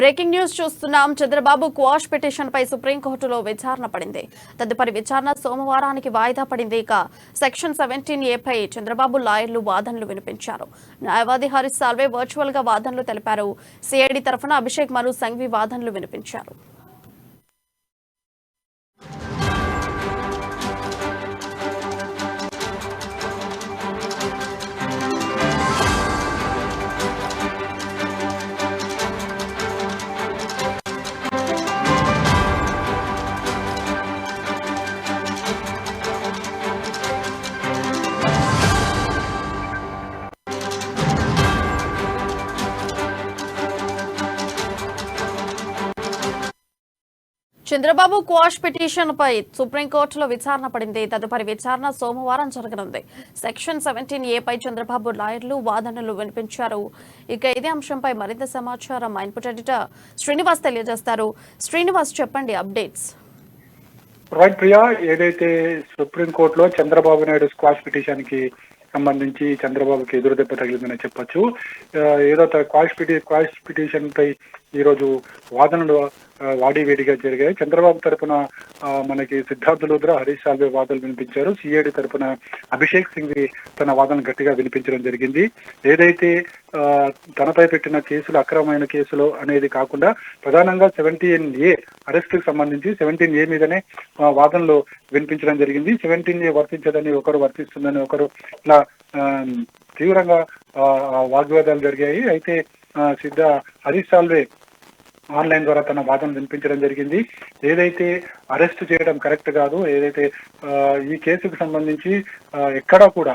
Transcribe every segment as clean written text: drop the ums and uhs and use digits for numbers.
Breaking news చూస్తున్నాం. Chandrababu quash petition పై సుప్రీంకోర్టులో విచారణ పడింది. తదుపరి విచారణ సోమవారానికి వాయిదా పడింది. ఇక సెక్షన్ 17A పై చంద్రబాబు లాయర్లు వాదనలు వినిపించారు. న్యాయవాది హరీష్ సాల్వే వర్చువల్ గా వాదనలు తెలిపారు. సిఐడి తరఫున అభిషేక్ మను సంఘవి వాదనలు వినిపించారు. చంద్రబాబు క్వాష్ పిటిషన్ పై సుప్రీంకోర్టులో విచారణ పడింది. తదుపరి విచారణ సోమవారం జరగనుంది. సెక్షన్ 17A పై చంద్రబాబు లాయర్లు వాదనలు వినిపించారు. ఇక ఇదే అంశంపై మరింత సమాచారం మా ఇన్పుట్ ఎడిటర్ శ్రీనివాస్ తెలియజేస్తారు. శ్రీనివాస్, చెప్పండి అప్డేట్స్. రైట్ ప్రియా, ఏదైతే సుప్రీంకోర్టులో చంద్రబాబు నాయుడు స్క్వాష్ పిటిషన్ కి సంబంధించి చంద్రబాబుకి ఎదురు దెబ్బ తగిలిందని చెప్పొచ్చు. ఏదో క్వాష్ పిటిషన్ పై ఈరోజు వాదనలు వాడివేడిగా జరిగాయి. చంద్రబాబు తరఫున మనకి సిద్ధార్థ లూథ్రా, హరీష్ సాల్వే వాదనలు వినిపించారు. సిఐడి తరఫున అభిషేక్ సింఘ్వి తన వాదనలు గట్టిగా వినిపించడం జరిగింది. ఏదైతే తనపై పెట్టిన కేసులు అక్రమమైన కేసులు అనేది కాకుండా ప్రధానంగా 17A అరెస్ట్ కి సంబంధించి 17A మీదనే వాదనలు వినిపించడం జరిగింది. 17A వర్తించదని ఒకరు, వర్తిస్తుందని ఒకరు, ఇలా తీవ్రంగా వాగ్వాదాలు జరిగాయి. అయితే హరీష్ సాల్వే ఆన్లైన్ ద్వారా తన వాదన వినిపించడం జరిగింది. ఏదైతే అరెస్ట్ చేయడం కరెక్ట్ కాదు, ఏదైతే ఈ కేసుకు సంబంధించి ఎక్కడా కూడా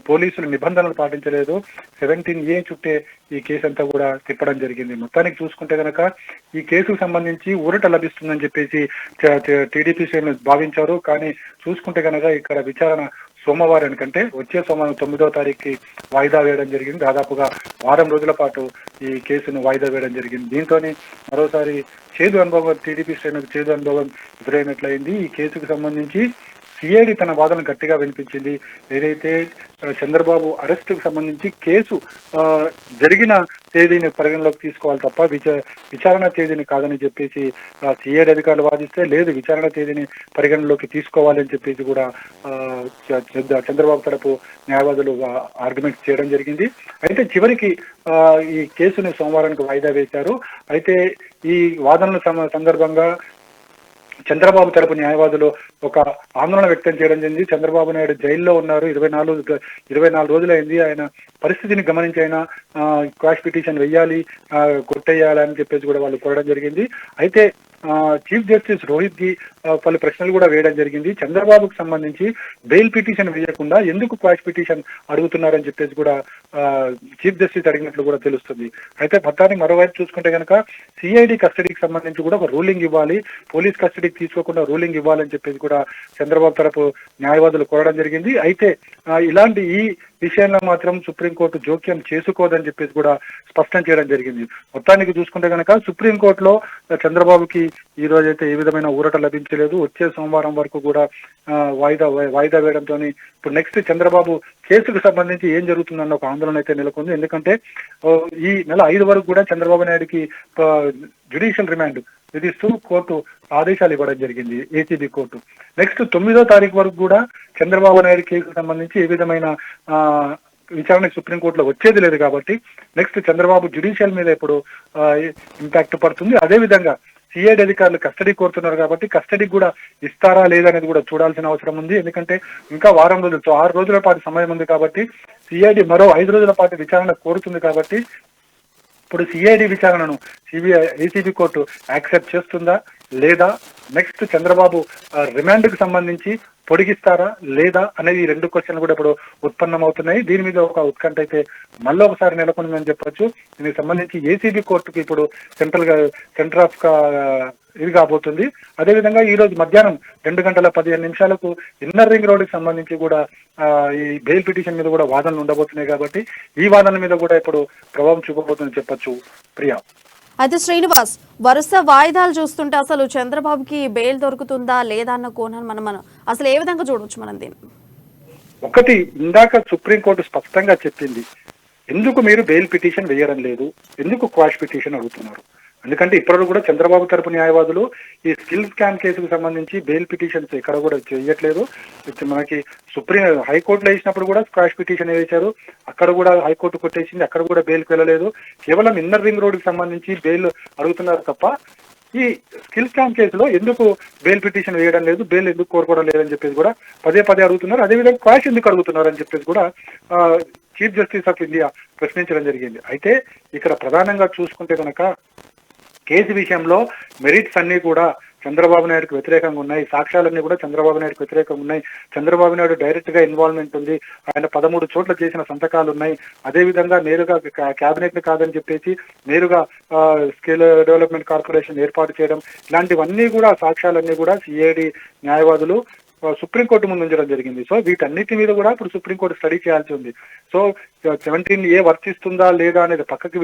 పోలీసులు నిబంధనలు పాటించలేదు, 17A చుట్టే ఈ కేసు అంతా కూడా తిప్పడం జరిగింది. మొత్తానికి చూసుకుంటే కనుక ఈ కేసుకు సంబంధించి ఊరట లభిస్తుందని చెప్పేసి టీడీపీ శ్రేణులు భావించారు. కానీ చూసుకుంటే కనుక ఇక్కడ విచారణ సోమవారానికంటే వచ్చే సోమవారం 9వ తారీఖుకి వాయిదా వేయడం జరిగింది. దాదాపుగా వారం రోజుల పాటు ఈ కేసును వాయిదా వేయడం జరిగింది. దీంతో మరోసారి చేదు అనుభవం, టీడీపీ శ్రేణులకు చేదు అనుభవం ఎదురైనట్లయింది. ఈ కేసుకు సంబంధించి సిఐడి తన వాదన గట్టిగా వినిపించింది. ఏదైతే చంద్రబాబు అరెస్టుకు సంబంధించి కేసు జరిగిన తేదీని పరిగణలోకి తీసుకోవాలి తప్ప విచారణ తేదీని కాదని చెప్పేసి సిఐడి అధికారులు వాదిస్తే, లేదు విచారణ తేదీని పరిగణలోకి తీసుకోవాలని చెప్పేసి కూడా చంద్రబాబు తరపు న్యాయవాదులు ఆర్గ్యుమెంట్ చేయడం జరిగింది. అయితే చివరికి ఈ కేసుని సోమవారానికి వాయిదా వేశారు. అయితే ఈ వాదనల సందర్భంగా చంద్రబాబు తరపు న్యాయవాదులు ఒక ఆందోళన వ్యక్తం చేయడం జరిగింది. చంద్రబాబు నాయుడు జైల్లో ఉన్నారు, 24 రోజులైంది. ఆయన పరిస్థితిని గమనించి ఆయన క్వాష్ పిటిషన్ వెయ్యాలి, కొట్టేయాలి అని చెప్పేసి కూడా వాళ్ళు కోరడం జరిగింది. అయితే చీఫ్ జస్టిస్ రోహిత్ కి పలు ప్రశ్నలు కూడా వేయడం జరిగింది. చంద్రబాబుకు సంబంధించి బెయిల్ పిటిషన్ వేయకుండా ఎందుకు క్వాష్ పిటిషన్ అడుగుతున్నారని చెప్పేసి కూడా చీఫ్ జస్టిస్ అడిగినట్లు కూడా తెలుస్తుంది. అయితే మొత్తానికి మరోవైపు చూసుకుంటే కనుక సిఐడి కస్టడీకి సంబంధించి కూడా ఒక రూలింగ్ ఇవ్వాలి, పోలీస్ కస్టడీకి తీసుకోకుండా రూలింగ్ ఇవ్వాలని చెప్పేసి కూడా చంద్రబాబు తరపు న్యాయవాదులు కోరడం జరిగింది. అయితే ఇలాంటి ఈ విషయంలో మాత్రం సుప్రీంకోర్టు జోక్యం చేసుకోదని చెప్పేసి కూడా స్పష్టం చేయడం జరిగింది. మొత్తానికి చూసుకుంటే కనుక సుప్రీంకోర్టులో చంద్రబాబుకి ఈ రోజైతే ఏ విధమైన ఊరట లభించలేదు. వచ్చే సోమవారం వరకు కూడా వాయిదా వేయడంతో ఇప్పుడు నెక్స్ట్ చంద్రబాబు కేసుకు సంబంధించి ఏం జరుగుతుందన్న ఒక ఆందోళన అయితే నెలకొంది. ఎందుకంటే ఈ నెల 5 వరకు కూడా చంద్రబాబు నాయుడుకి జ్యుడిషియల్ రిమాండ్ విధిస్తూ కోర్టు ఆదేశాలు ఇవ్వడం జరిగింది, ఏసీబీ కోర్టు. నెక్స్ట్ 9వ తారీఖు వరకు కూడా చంద్రబాబు నాయుడు కేసుకు సంబంధించి ఏ విధమైన విచారణ సుప్రీంకోర్టులో వచ్చేది లేదు. కాబట్టి నెక్స్ట్ చంద్రబాబు జ్యుడిషియల్ మీద ఇప్పుడు ఇంపాక్ట్ పడుతుంది. అదేవిధంగా సిఐడి అధికారులు కస్టడీ కోరుతున్నారు కాబట్టి కస్టడీకి కూడా ఇస్తారా లేదా అనేది కూడా చూడాల్సిన అవసరం ఉంది. ఎందుకంటే ఇంకా వారం రోజులు, 6 రోజుల పాటు సమయం ఉంది కాబట్టి సిఐడి మరో 5 రోజుల పాటు విచారణ కోరుతుంది. కాబట్టి ఇప్పుడు సిఐడి విచారణను ఏసీబీ కోర్టు యాక్సెప్ట్ చేస్తుందా లేదా, నెక్స్ట్ చంద్రబాబు రిమాండ్ కు సంబంధించి పొడిగిస్తారా లేదా అనేది ఈ 2 క్వశ్చన్లు కూడా ఇప్పుడు ఉత్పన్నమవుతున్నాయి. దీని మీద ఒక ఉత్కంఠ అయితే మళ్ళీ ఒకసారి నెలకొందని చెప్పొచ్చు. దీనికి సంబంధించి ఏసీబీ కోర్టుకి ఇప్పుడు సెంటర్ ఆఫ్ ఇది కాబోతుంది. అదేవిధంగా ఈ రోజు మధ్యాహ్నం 2:15 ఇన్నర్ రింగ్ రోడ్ కి సంబంధించి కూడా ఈ బెయిల్ పిటిషన్ మీద కూడా వాదనలు ఉండబోతున్నాయి. కాబట్టి ఈ వాదనల మీద కూడా ఇప్పుడు ప్రభావం చూపబోతుందని చెప్పొచ్చు ప్రియా. అయితే శ్రీనివాస్, వరుస వాయిదాలు చూస్తుంటే అసలు చంద్రబాబుకి బెయిల్ దొరుకుతుందా లేదా అన్న కోణాన్ని మనం అసలు ఏ విధంగా చూడవచ్చు మనం దీన్ని? ఒకటి, ఇందాక సుప్రీంకోర్టు స్పష్టంగా చెప్పింది, ఎందుకు మీరు బెయిల్ పిటిషన్ వేయడం లేదు, ఎందుకు క్వాష్ పిటిషన్ అడుగుతున్నారు? ఎందుకంటే ఇప్పటివరకు కూడా చంద్రబాబు తరపు న్యాయవాదులు ఈ స్కిల్ స్కామ్ కేసుకు సంబంధించి బెయిల్ పిటిషన్స్ ఎక్కడ కూడా చేయట్లేదు. మనకి హైకోర్టులో వేసినప్పుడు కూడా స్క్వాష్ పిటిషన్ వేశారు, అక్కడ కూడా హైకోర్టు కొట్టేసింది, అక్కడ కూడా బెయిల్కి వెళ్ళలేదు. కేవలం ఇన్నర్ రింగ్ రోడ్కి సంబంధించి బెయిల్ అడుగుతున్నారు తప్ప ఈ స్కిల్ స్కామ్ కేసులో ఎందుకు బెయిల్ పిటిషన్ వేయడం లేదు, బెయిల్ ఎందుకు కోరుకోవడం లేదని చెప్పేసి కూడా పదే పదే అడుగుతున్నారు. అదేవిధంగా క్వాష్ ఎందుకు అడుగుతున్నారు అని చెప్పేసి కూడా చీఫ్ జస్టిస్ ఆఫ్ ఇండియా ప్రశ్నించడం జరిగింది. అయితే ఇక్కడ ప్రధానంగా చూసుకుంటే కనుక కేసు విషయంలో మెరిట్స్ అన్ని కూడా చంద్రబాబు నాయుడుకు వ్యతిరేకంగా ఉన్నాయి, సాక్ష్యాలన్నీ కూడా చంద్రబాబు నాయుడుకు వ్యతిరేకంగా ఉన్నాయి. చంద్రబాబు నాయుడు డైరెక్ట్ గా ఇన్వాల్వ్మెంట్ ఉంది, ఆయన 13 చోట్ల చేసిన సంతకాలు ఉన్నాయి. అదేవిధంగా నేరుగా కేబినెట్ ని కాదని చెప్పేసి నేరుగా స్కిల్ డెవలప్మెంట్ కార్పొరేషన్ ఏర్పాటు చేయడం, ఇలాంటివన్నీ కూడా సాక్ష్యాలన్నీ కూడా సిఐడి న్యాయవాదులు సుప్రీంకోర్టు ముందు ఉంచడం జరిగింది. సో వీటన్నిటి మీద కూడా ఇప్పుడు సుప్రీంకోర్టు స్టడీ చేయాల్సి ఉంది. సో 17A వర్తిస్తుందా లేదా అనేది పక్కకు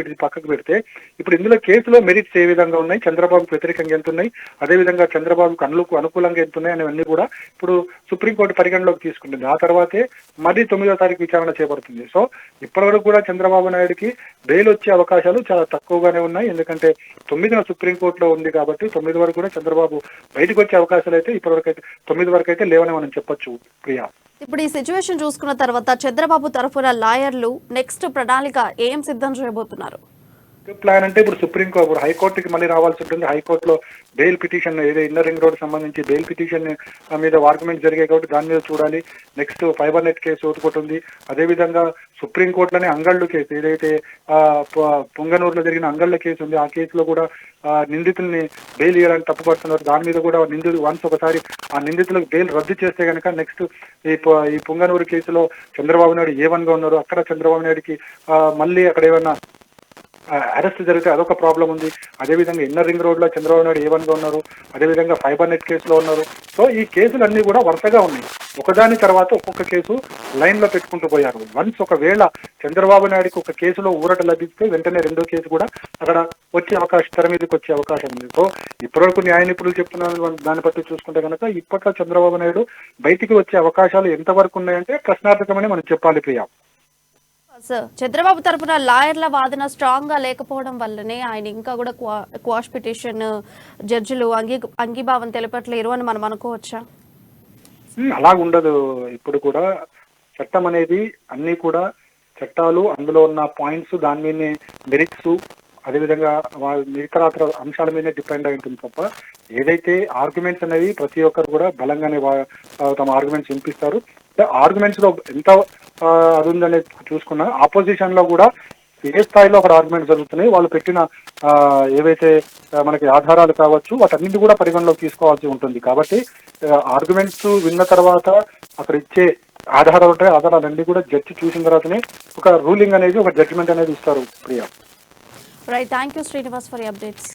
పెడితే ఇప్పుడు ఇందులో కేసులో మెరిట్స్ ఏ విధంగా ఉన్నాయి, చంద్రబాబుకు వ్యతిరేకంగా ఎంత ఉన్నాయి, అదేవిధంగా చంద్రబాబుకు అనుకూలంగా ఎంత ఉన్నాయి అనేవన్నీ కూడా ఇప్పుడు సుప్రీంకోర్టు పరిగణలోకి తీసుకుంటుంది. ఆ తర్వాతే మళ్ళీ 9వ తారీఖు విచారణ చేపడుతుంది. సో ఇప్పటివరకు కూడా చంద్రబాబు నాయుడుకి బెయిల్ వచ్చే అవకాశాలు చాలా తక్కువగానే ఉన్నాయి. ఎందుకంటే 9న సుప్రీంకోర్టులో ఉంది కాబట్టి 9 వరకు కూడా చంద్రబాబు బయటకు వచ్చే అవకాశాలు అయితే ఇప్పటివరకు అయితే 9 వరకు అయితే లేవని మనం చెప్పొచ్చు. ప్రియా, ఇప్పుడు ఈ సిచ్యువేషన్ చూసుకున్న తర్వాత చంద్రబాబు తరఫున లాయర్లు నెక్స్ట్ ప్రణాళిక ఏం సిద్ధం చేయబోతున్నారు? ప్లాన్ అంటే ఇప్పుడు హైకోర్టుకి మళ్ళీ రావాల్సి ఉంటుంది. హైకోర్టులో బెయిల్ పిటిషన్ ఏదో ఇన్నర్ రింగ్ రోడ్ సంబంధించి బెయిల్ పిటిషన్ మీద ఆర్గ్యుమెంట్ జరిగాయి కాబట్టి దాని మీద చూడాలి. నెక్స్ట్ ఫైబర్ నెట్ కేసు ఒకటి ఉంది. అదేవిధంగా సుప్రీంకోర్టులోనే అంగళ్ళు కేసు ఏదైతే పుంగనూరులో జరిగిన అంగళ్ళ కేసు ఉంది, ఆ కేసులో కూడా నిందితుల్ని బెయిల్ ఇవ్వడానికి తప్పుపడుతున్నారు. దాని మీద కూడా ఒకసారి ఆ నిందితులకు బెయిల్ రద్దు చేస్తే కనుక నెక్స్ట్ ఈ పుంగనూరు కేసులో చంద్రబాబు నాయుడు A1గా ఉన్నారు, అక్కడ చంద్రబాబు నాయుడుకి మళ్ళీ అక్కడ ఏమన్నా అరెస్ట్ జరిగితే అదొక ప్రాబ్లం ఉంది. అదేవిధంగా ఇన్నర్ రింగ్ రోడ్ లో చంద్రబాబు నాయుడు A1గా ఉన్నారు, అదేవిధంగా ఫైబర్ నెట్ కేసులో ఉన్నారు. సో ఈ కేసులన్నీ కూడా వరుసగా ఉన్నాయి, ఒకదాని తర్వాత ఒక్కొక్క కేసు లైన్ లో పెట్టుకుంటూ పోయారు. వన్స్ ఒకవేళ చంద్రబాబు నాయుడుకి ఒక కేసులో ఊరట లభిస్తే వెంటనే రెండో కేసు కూడా అక్కడ తెర మీదకి వచ్చే అవకాశం ఉంది. సో ఇప్పటివరకు న్యాయ నిపుణులు చెప్తున్న దాన్ని బట్టి చూసుకుంటే కనుక ఇప్పట్లో చంద్రబాబు నాయుడు బయటికి వచ్చే అవకాశాలు ఎంతవరకు ఉన్నాయంటే ప్రశ్నార్థకమని మనం చెప్పాలి. ప్రియా, చంద్రబాబు తరఫున లాయర్ల వాదన స్ట్రాంగ్ గా లేకపోవడం వల్లనే ఆయన ఇంకా కూడా క్వాష్ పిటిషన్ జడ్జిలు అంగీభావం తెలపట్లేరు అని మనం అనుకోవచ్చా? అలాగుండదు. ఇప్పుడు కూడా చట్టం అనేది అన్ని కూడా చట్టాలు, అందులో ఉన్న పాయింట్స్, దాని మీదనే మెరిట్స్, అదేవిధంగా మిగతా అంశాల మీదనే డిపెండ్ అయి ఉంటుంది తప్ప ఏదైతే ఆర్గ్యుమెంట్స్ అనేవి ప్రతి ఒక్కరు కూడా బలంగానే తమ ఆర్గ్యుమెంట్స్ వినిపిస్తారు. ఆర్గ్యుమెంట్స్ లో ఎంత అది ఉందనేది చూసుకున్నా ఆపోజిషన్ లో కూడా ఏ స్థాయిలో అక్కడ ఆర్గ్యుమెంట్స్ జరుగుతున్నాయి, వాళ్ళు పెట్టిన ఏవైతే మనకి ఆధారాలు కావచ్చు వాటన్నింటి కూడా పరిగణలోకి తీసుకోవాల్సి ఉంటుంది. కాబట్టి ఆర్గ్యుమెంట్స్ విన్న తర్వాత అక్కడ ఇచ్చే ఆధారాలు ఉంటాయి, ఆధారాలన్నీ కూడా జడ్జి చూసిన తర్వాతనే ఒక రూలింగ్ అనేది, ఒక జడ్జిమెంట్ అనేది ఇస్తారు. Priya, right, thank you Srinivas for the updates.